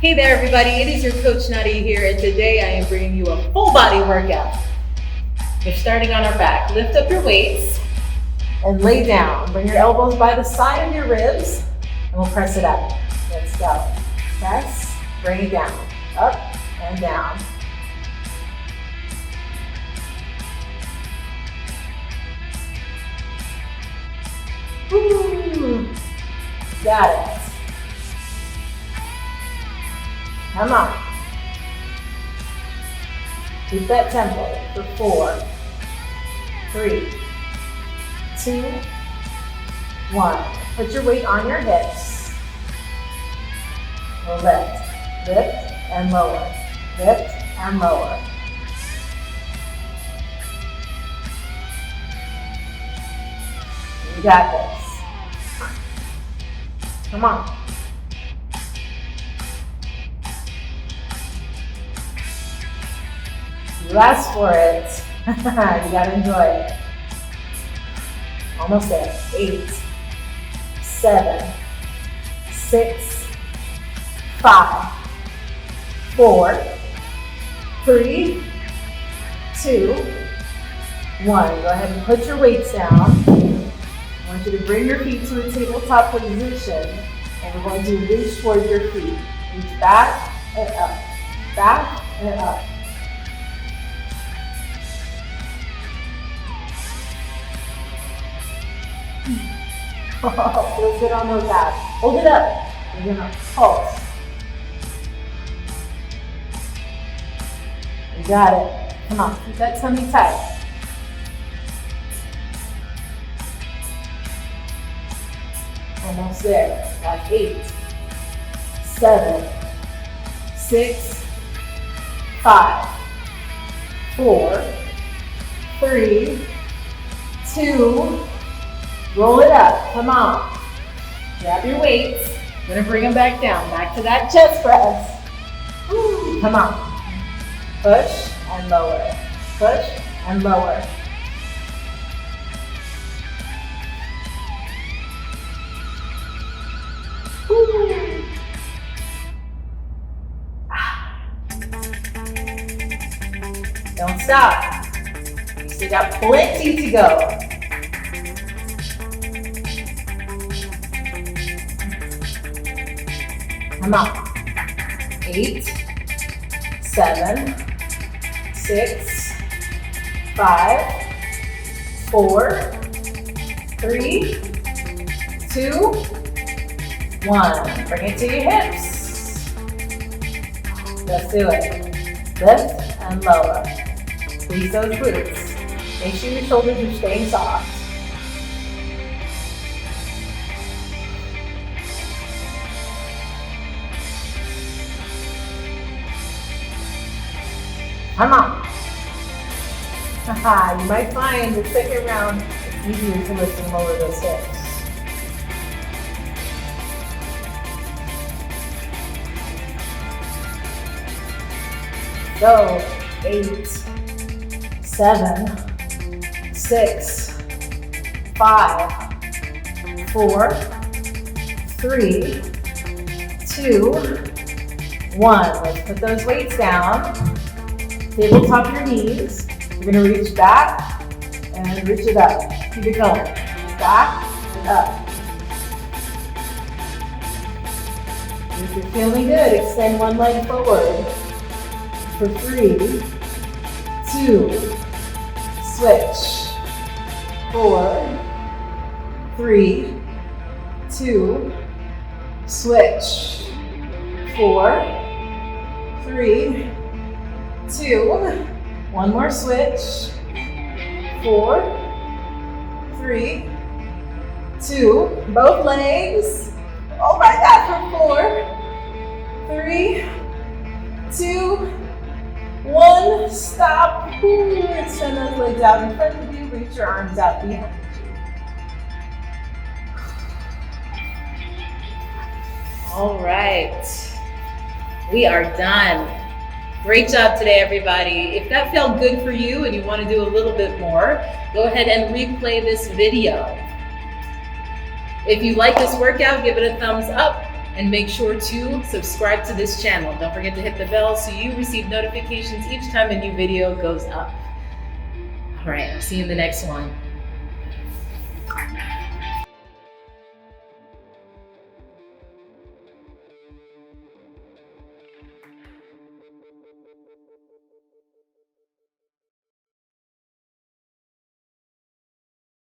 Hey there everybody, it is your coach Nadia here, and today I am bringing you a full body workout. We're starting on our back. Lift up your weights and lay down. Bring your elbows by the side of your ribs and we'll press it up. Let's go. Press, bring it down, up and down. Woo. Got it. Come on. Keep that tempo for 4, 3, 2, 1. Put your weight on your hips. We'll lift and lower, lift and lower. You got this. Come on. You asked for it. You gotta enjoy it. Almost there. 8, 7, 6, 5, 4, 3, 2, 1. Go ahead and put your weights down. I want you to bring your feet to a tabletop position, and we're going to reach towards your feet. Reach back and up, back and up. Oh, feels good on those abs. Hold it up. You're gonna pulse. You got it. Come on, keep that tummy tight. Almost there. Got 8, 7, 6, 5, 4, 3, 2. Roll it up, come on. Grab your weights. We're gonna bring them back down, back to that chest press. Woo. Come on. Push and lower, push and lower. Woo. Don't stop. You still got plenty to go. Come on. 8, 7, 6, 5, 4, 3, 2, 1. Bring it to your hips. Let's do it. Lift and lower. Squeeze those glutes. Make sure your shoulders are staying soft. Come on. Haha, you might find the second round it's easier to lift and lower those hips. So, 8, 7, 6, 5, 4, 3, 2, 1. Let's put those weights down. Tabletop your knees. You're going to reach back and reach it up. Keep it going. Back and up. If you're feeling good, extend one leg forward. For 3, 2, switch. 4, 3, 2, switch. 4, 3, 2, one more switch. 4, 3, 2, both legs. Oh my God, for 4, 3, 2, 1. Stop. Ooh, extend those legs out in front of you. Reach your arms out behind you. All right, we are done. Great job today, everybody. If that felt good for you and you want to do a little bit more, go ahead and replay this video. If you like this workout, give it a thumbs up. And make sure to subscribe to this channel. Don't forget to hit the bell so you receive notifications each time a new video goes up. All right, I'll see you in the next one.